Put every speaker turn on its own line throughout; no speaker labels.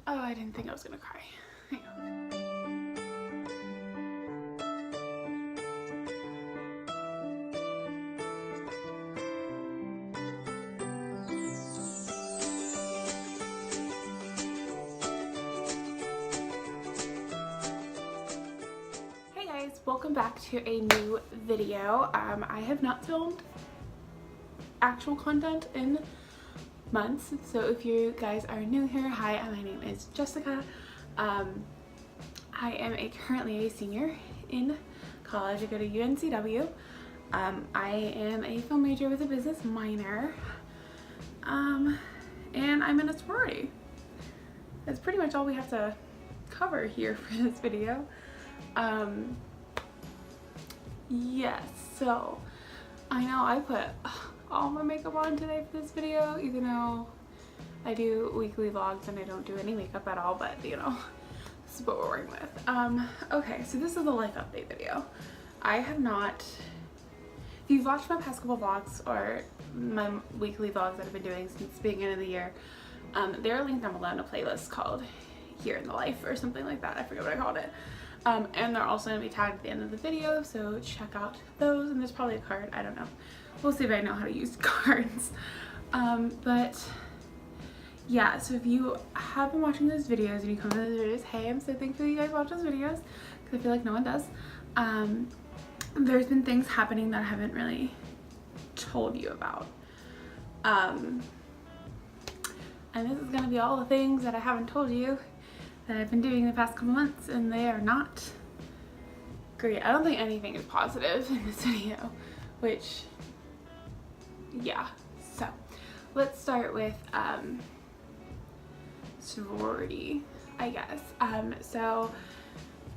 Oh, I didn't think I was gonna cry. Hang on. Hey guys, welcome back to a new video. I have not filmed actual content in months, so if you guys are new here, hi, my name is Jessica. I am currently a senior in college. I go to UNCW. I am a film major with a business minor, and I'm in a sorority. That's pretty much all we have to cover here for this video. Yes, so I know I put all my makeup on today for this video, even though I do weekly vlogs and I don't do any makeup at all, but you know, this is what we're working with. Okay, so this is the life update video. I have not, if you've watched my past couple vlogs or my weekly vlogs that I've been doing since the beginning of the year, they're linked down below in a playlist called Here in the Life or something like that. I forget what I called it. And they're also going to be tagged at the end of the video, so check out those, and there's probably a card, I don't know. We'll see if I know how to use cards. But yeah, so if you have been watching those videos and you come to those videos, hey, I'm so thankful you guys watch those videos, because I feel like no one does. There's been things happening that I haven't really told you about. And this is going to be all the things that I haven't told you that I've been doing the past couple months, and they are not great. I don't think anything is positive in this video, which, yeah. So let's start with sorority, I guess. So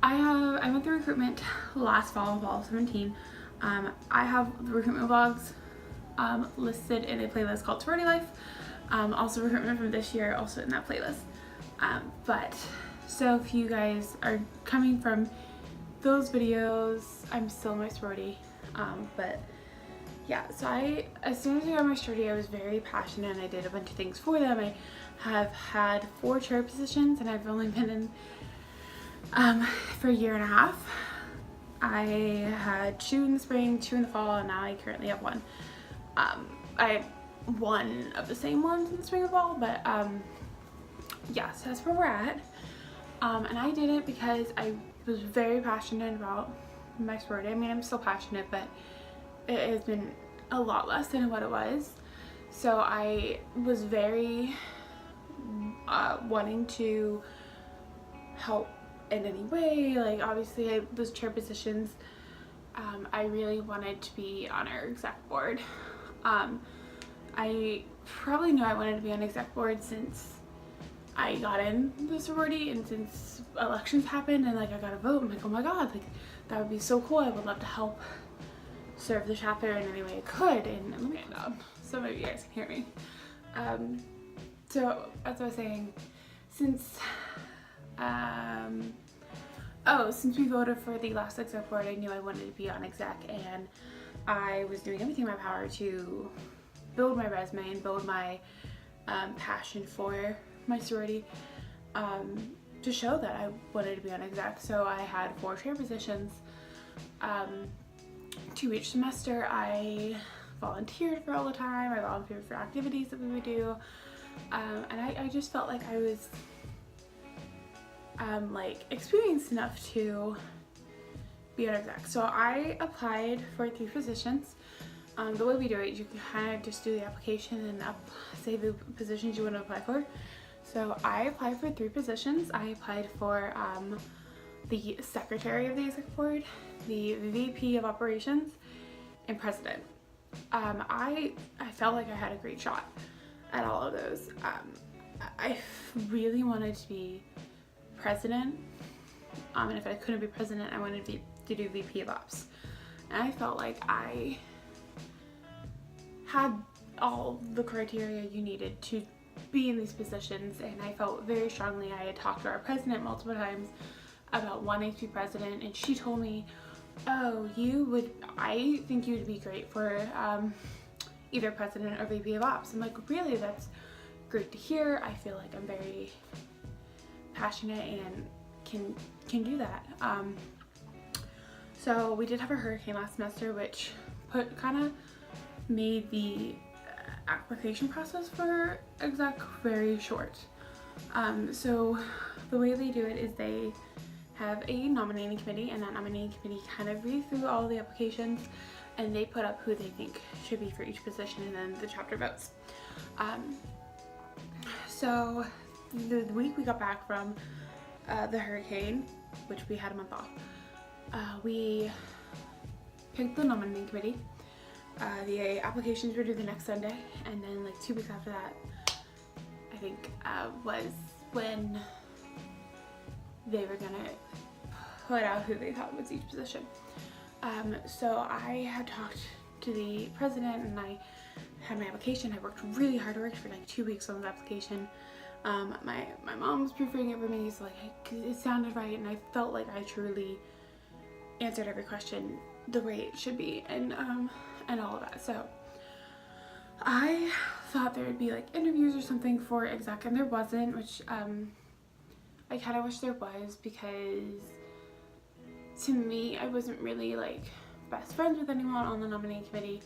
I went through recruitment last fall of 17. I have the recruitment vlogs listed in a playlist called Sorority Life. Also recruitment from this year also in that playlist. But so if you guys are coming from those videos, I'm still in my sorority. But yeah, so as soon as I got my sorority, I was very passionate and I did a bunch of things for them. I have had 4 chair positions and I've only been in for a year and a half. I had 2 in the spring, 2 in the fall, and now I currently have 1. I have 1 of the same ones in the spring and fall, but yeah, so that's where we're at. And I did it because I was very passionate about my sorority. I mean, I'm still passionate, but it has been a lot less than what it was. So I was very wanting to help in any way. Like, obviously, those chair positions, I really wanted to be on our exec board. I probably knew I wanted to be on exec board since I got in the sorority, and since elections happened and like I got a vote, I'm like, oh my god, like that would be so cool. I would love to help serve the chapter in any way I could. And let me get down so maybe you guys can hear me. So as I was saying, since since we voted for the last exec board, I knew I wanted to be on exec, and I was doing everything in my power to build my resume and build my passion for my sorority, to show that I wanted to be on exec. So I had 4 chair positions. 2 each semester. I volunteered for all the time. I volunteered for activities that we would do, and I just felt like I was like experienced enough to be on exec. So I applied for 3 positions. The way we do it, you can kind of just do the application and say the positions you want to apply for. So I applied for 3 positions. I applied for the secretary of the exec board, the VP of operations, and president. I felt like I had a great shot at all of those. I really wanted to be president, and if I couldn't be president, I wanted to do VP of ops. And I felt like I had all the criteria you needed to be in these positions, and I felt very strongly. I had talked to our president multiple times about wanting to be president, and she told me, oh, I think you would be great for either president or VP of ops. I'm like, really? That's great to hear. I feel like I'm very passionate and can do that. So we did have a hurricane last semester, which kind of made the application process for exec very short. So the way they do it is they have a nominating committee, and that nominating committee kind of reads through all the applications and they put up who they think should be for each position, and then the chapter votes. So the week we got back from the hurricane, which we had a month off, we picked the nominating committee. The applications were due the next Sunday, and then like 2 weeks after that, I think, was when they were gonna put out who they thought was each position. So I had talked to the president and I had my application. I worked really hard. I worked for like 2 weeks on the application. My mom was proofreading it for me, so like it sounded right, and I felt like I truly answered every question the way it should be, and all of that. So I thought there would be like interviews or something for exec, and there wasn't, which I kind of wish there was, because to me, I wasn't really like best friends with anyone on the nominating committee.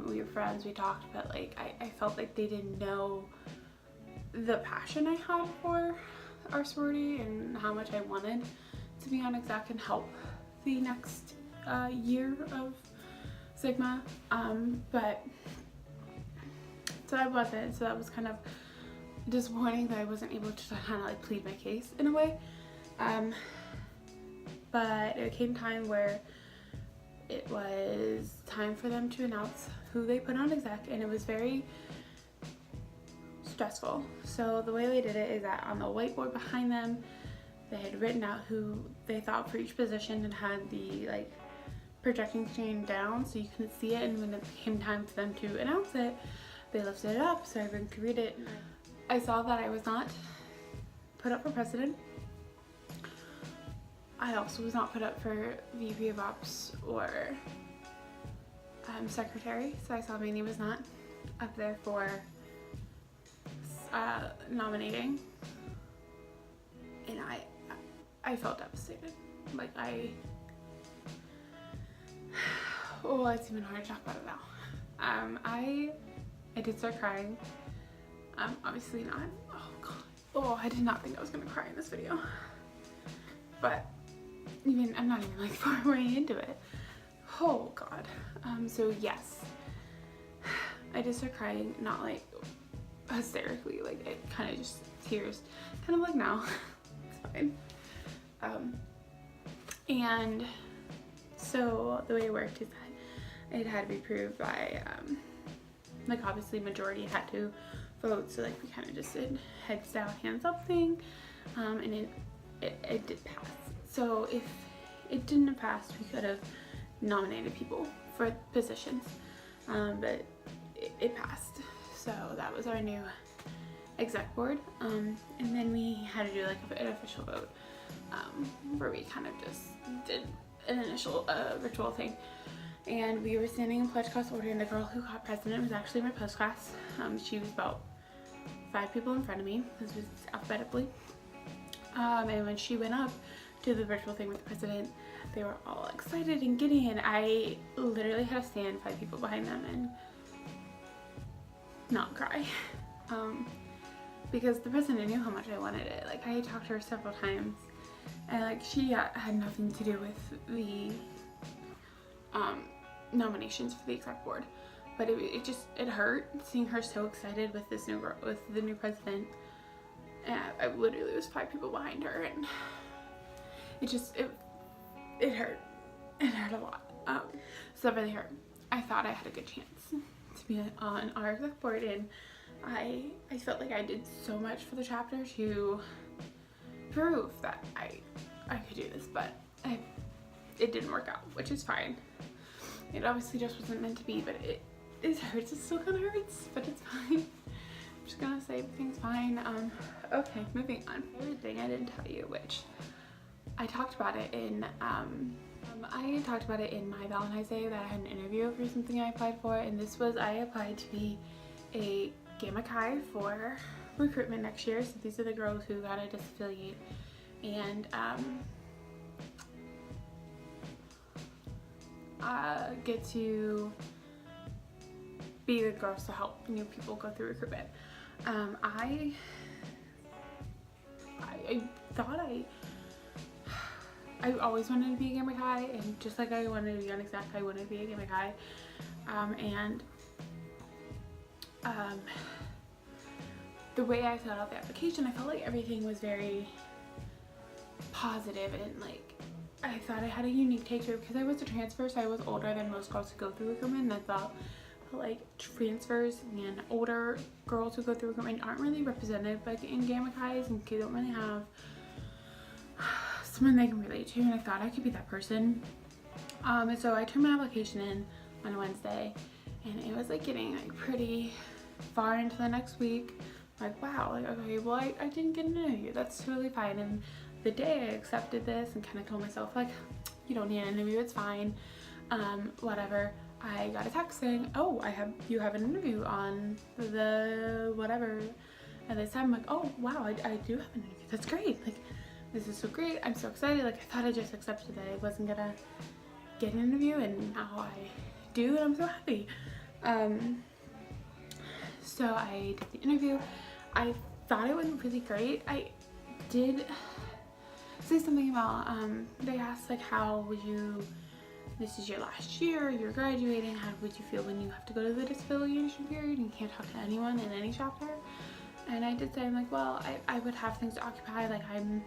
We were friends, we talked, but like I felt like they didn't know the passion I had for our sorority and how much I wanted to be on exec and help the next year of Sigma. But so I wasn't, so that was kind of disappointing that I wasn't able to kind of like plead my case in a way. But it came time where it was time for them to announce who they put on exec, and it was very stressful. So the way they did it is that on the whiteboard behind them, they had written out who they thought for each position and had the like projecting screen down so you couldn't see it, and when it came time for them to announce it, they lifted it up so everyone could read it. I saw that I was not put up for president. I also was not put up for VP of Ops or secretary, so I saw my name was not up there for nominating, and I felt devastated. Like oh, it's even hard to talk about it now. I did start crying. Obviously not. Oh god. Oh, I did not think I was gonna cry in this video. But I'm not even like far way into it. Oh god. So yes, I did start crying, not like hysterically, like it kind of just tears, kind of like now. It's fine. And so the way it worked is that it had to be approved by like obviously majority had to vote, so like we kind of just did heads down hands up thing, and it did pass. So if it didn't have passed, we could have nominated people for positions, but it passed. So that was our new exec board, and then we had to do like an official vote, where we kind of just did an initial ritual thing. And we were standing in pledge class order, and the girl who got president was actually in my post class. She was about 5 people in front of me. This was alphabetically. And when she went up to the virtual thing with the president, they were all excited and giddy, and I literally had to stand 5 people behind them and not cry. Because the president knew how much I wanted it. Like I had talked to her several times, and like she had nothing to do with the nominations for the exec board, but it hurt seeing her so excited with this with the new president. And I literally was 5 people behind her, and it hurt. It hurt a lot. So that really hurt. I thought I had a good chance to be on our exec board, and I felt like I did so much for the chapter to prove that I could do this, but it didn't work out, which is fine. It obviously just wasn't meant to be, but it hurts. It still kind of hurts, but it's fine. I'm just gonna say everything's fine. Okay, moving on. Another thing I didn't tell you, which I talked about it in my Valentine's Day, that I had an interview for something I applied for, and this was I applied to be a Gamma Chi for recruitment next year. So these are the girls who got to disaffiliate and get to be the girls to help new people go through recruitment. I thought I always wanted to be a Gamma Chi, and just like I wanted to be on Exact, I wanted to be a Gamma Chi. The way I filled out the application, I felt like everything was very positive, and like I thought I had a unique take to it because I was a transfer, so I was older than most girls who go through recruitment, and I thought like transfers and older girls who go through recruitment aren't really represented like in Gamma Chi's, and they don't really have someone they can relate to, and I thought I could be that person. And so I turned my application in on a Wednesday, and it was like getting like pretty far into the next week. Like, wow, like, okay, well I didn't get an interview, that's totally fine. And the day I accepted this and kind of told myself like, you don't need an interview, it's fine, whatever, I got a text saying, oh, you have an interview on the whatever. And this time I'm like, oh wow, I do have an interview, that's great, like this is so great, I'm so excited. Like I thought I just accepted that I wasn't gonna get an interview, and now I do, and I'm so happy. So I did the interview. I thought it went really great. I did say something about, they asked like, how would you, this is your last year, you're graduating, how would you feel when you have to go to the disaffiliation period and can't talk to anyone in any chapter? And I did say, I'm like, well, I would have things to occupy, like I'm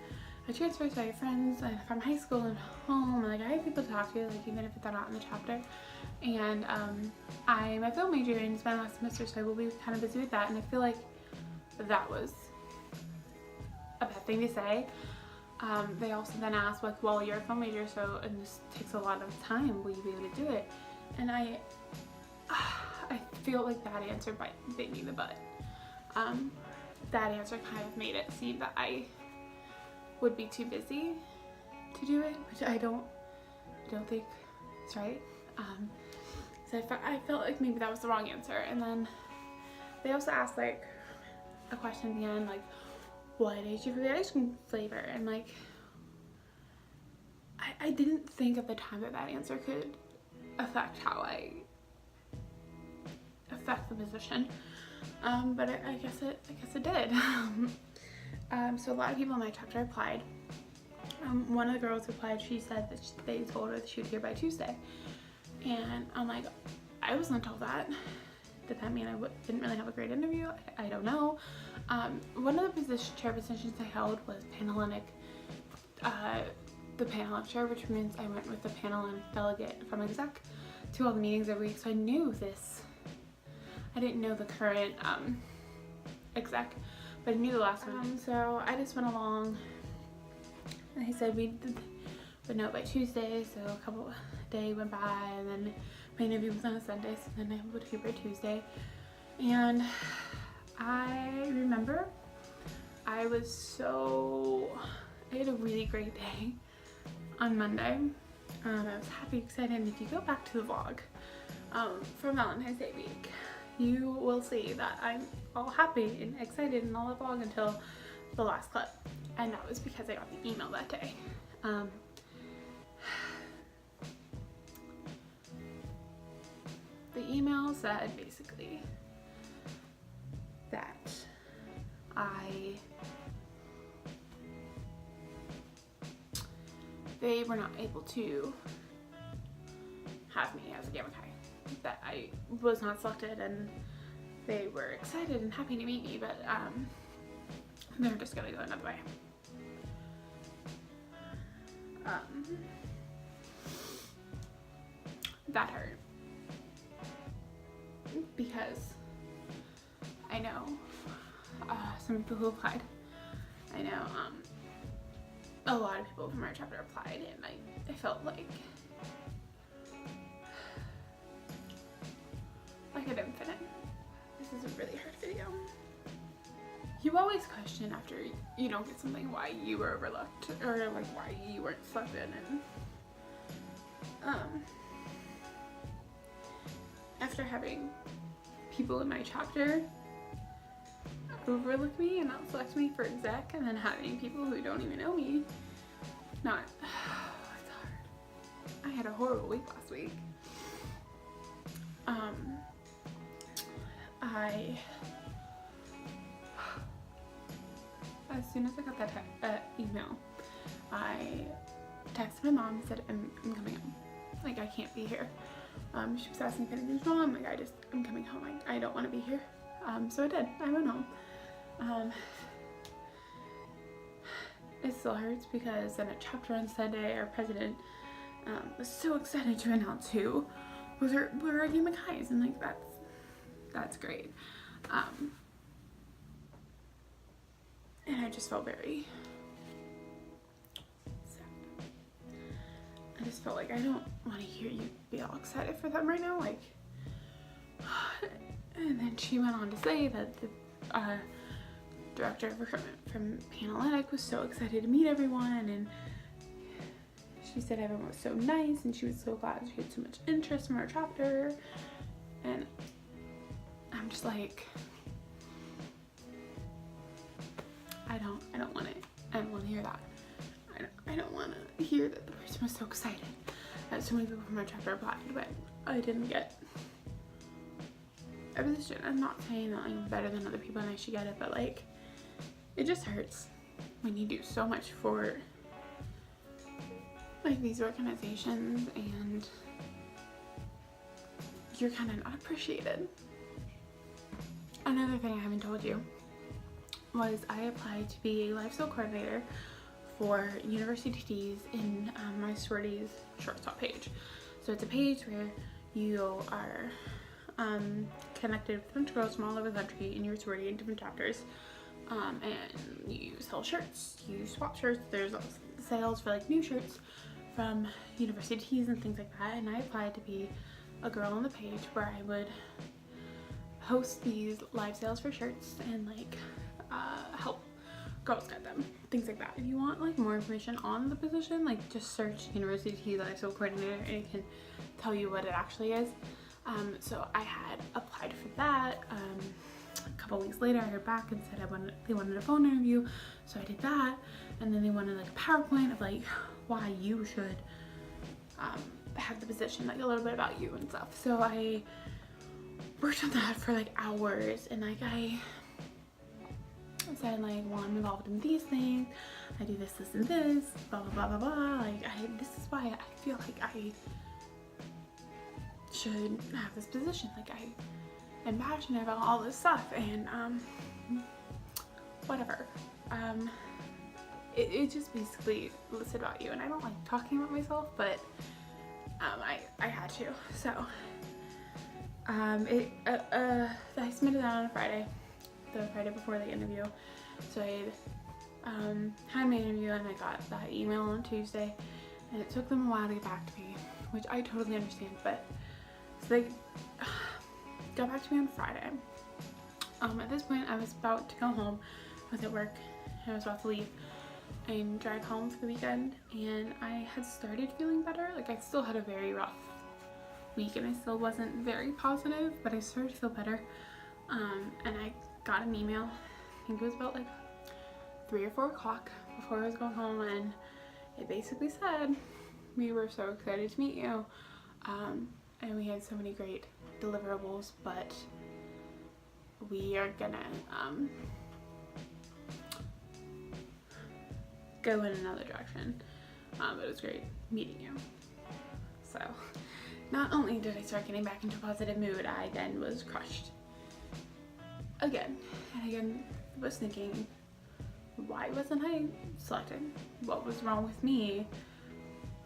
a transfer, so I have friends from high school and home, and like I have people to talk to, like even if they're not in the chapter. And I'm a film major and it's my last semester, so I will be kind of busy with that, and I feel like that was a bad thing to say. They also then asked like, well, you're a film major, so, and this takes a lot of time, will you be able to do it? And I feel like that answer bit me in the butt. That answer kind of made it seem that I would be too busy to do it, which I don't think is right. So I felt like maybe that was the wrong answer. And then they also asked like a question at the end, like, what is your favorite ice cream flavor? And like I didn't think at the time that answer could affect how I affect the position, but I guess it did. So a lot of people in my chapter applied. One of the girls who applied, she said that they told her that she would hear by Tuesday, and I'm like, I wasn't told that. Did that mean I didn't really have a great interview? I don't know. One of the chair positions I held was panhellenic, the panhellenic chair, which means I went with the panel and delegate from Exec to all the meetings every week, so I knew this. I didn't know the current Exec, but I knew the last one. So I just went along, and he said we would know by Tuesday, so a couple days went by, and then my interview was on a Sunday, so then I would hear by Tuesday. And I remember I had a really great day on Monday. I was happy, excited, and if you go back to the vlog for Valentine's Day week, you will see that I'm all happy and excited in all the vlog until the last clip, and that was because I got the email that day. The email said basically that they were not able to have me as a Gamma Chi, that I was not selected, and they were excited and happy to meet me, but they're just gonna go another way. That hurt, because I know some people who applied. I know a lot of people from our chapter applied, and I felt like I didn't fit in. This is a really hard video. You always question after you don't get something why you were overlooked, or like why you weren't selected, and after having people in my chapter overlook me and not select me for exec, and then having people who don't even know me not. It's hard. I had a horrible week last week. As soon as I got that email, I texted my mom and said, I'm coming home. Like, I can't be here. She was asking if anything's wrong. I'm like, I'm coming home. I don't want to be here. So I did. I went home. It still hurts because in a chapter on Sunday, our president was so excited to announce who were our game of guys, and like that's great. And I just felt very sad. I just felt like I don't want to hear you be all excited for them right now. Like, and then she went on to say that the director of recruitment from Panalytic was so excited to meet everyone, and she said everyone was so nice, and she was so glad she had so much interest from our chapter. And I'm just like, I don't want it. I don't want to hear that. I don't want to hear that the person was so excited that so many people from our chapter applied, but I didn't get a position. I'm not saying that I'm better than other people and I should get it, but like, it just hurts when you do so much for like these organizations and you're kind of not appreciated. Another thing I haven't told you was I applied to be a lifestyle coordinator for university tees in my sorority's shortstop page. So it's a page where you are connected with a bunch of girls from all over the country in your sorority in different chapters, and you sell shirts, you swap shirts. There's sales for like new shirts from university tees and things like that, and I applied to be a girl on the page where I would host these live sales for shirts and like help girls get them, things like that. If you want like more information on the position, like just search university tees lifestyle coordinator and it can tell you what it actually is. So I had applied for that. A couple weeks later I heard back and said they wanted a phone interview, so I did that, and then they wanted like a PowerPoint of like why you should have the position, like a little bit about you and stuff. So I worked on that for like hours, and like I said like, well, I'm involved in these things, I do this and this, blah blah blah blah blah. Like this is why I feel like I should have this position. Like I am passionate about all this stuff, and whatever. It just basically listed about you, and I don't like talking about myself, but I had to. So I submitted that on a Friday, the Friday before the interview. So I had my interview and I got that email on Tuesday, and it took them a while to get back to me, which I totally understand, but so they got back to me on Friday. At this point I was about to go home. I was at work and I was about to leave and drive home for the weekend, and I had started feeling better. Like I still had a very rough week and I still wasn't very positive, but I started to feel better. And I got an email, I think it was about like 3 or 4 o'clock before I was going home, and it basically said, we were so excited to meet you, and we had so many great deliverables, but we are gonna go in another direction. It was great meeting you. So not only did I start getting back into a positive mood, I then was crushed again. And again, I was thinking, why wasn't I selected? What was wrong with me?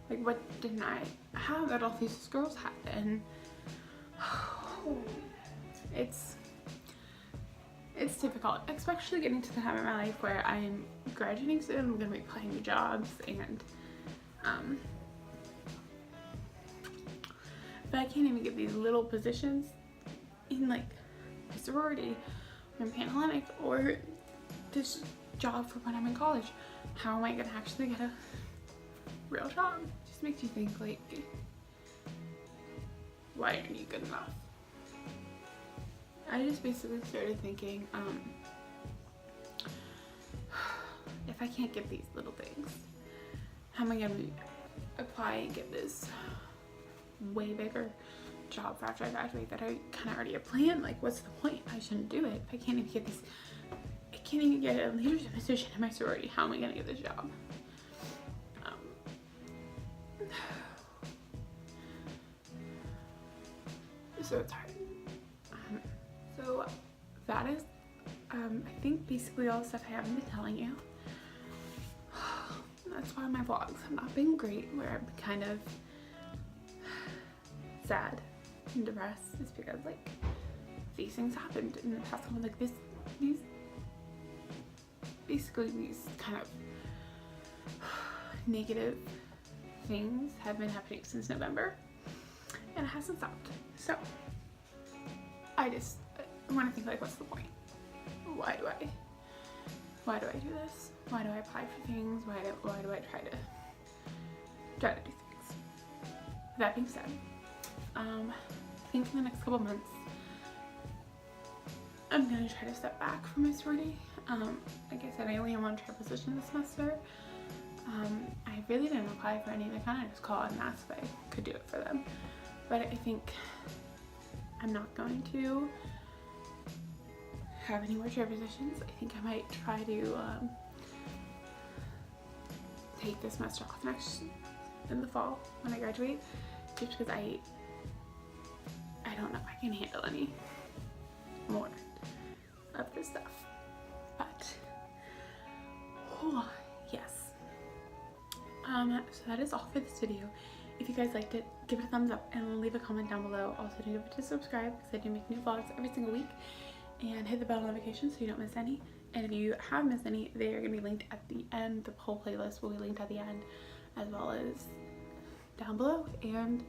Like, what didn't I have that all these girls had? And it's difficult, especially getting to the time in my life where I'm graduating soon. I'm gonna be applying to jobs, and but I can't even get these little positions in like my sorority or in Panalytic or this job for when I'm in college. How am I gonna actually get a real job? It just makes you think, like, why aren't you good enough? I just basically started thinking, if I can't get these little things, how am I gonna apply and get this way bigger job for after I graduate that I kind of already have planned? Like, what's the point? I shouldn't do it. If I can't even get these, I can't even get a leadership position in my sorority. How am I gonna get this job? So it's hard. So that is, I think basically all the stuff I haven't been telling you. That's why my vlogs have not been great, where I'm kind of sad and depressed, is because like these things happened in the past couple, like these kind of negative things have been happening since November, and it hasn't stopped. So I just want to think, like, what's the point? Why do I do this? Why do I apply for things? Why do I try to do things? That being said, I think in the next couple months I'm gonna try to step back from my sorority. Like I said, I only have one trial position this semester. I really didn't apply for any. They kind of just called and asked if I could do it for them. But I think I'm not going to have any more chair positions. I think I might try to take this semester off in the fall when I graduate, just because I don't know if I can handle any more of this stuff. But yes. So that is all for this video. If you guys liked it, give it a thumbs up and leave a comment down below. Also, don't forget to subscribe because I do make new vlogs every single week, and hit the bell notification so you don't miss any. And if you have missed any, they are going to be linked at the end. The whole playlist will be linked at the end, as well as down below. And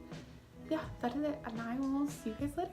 yeah, that is it, and I will see you guys later.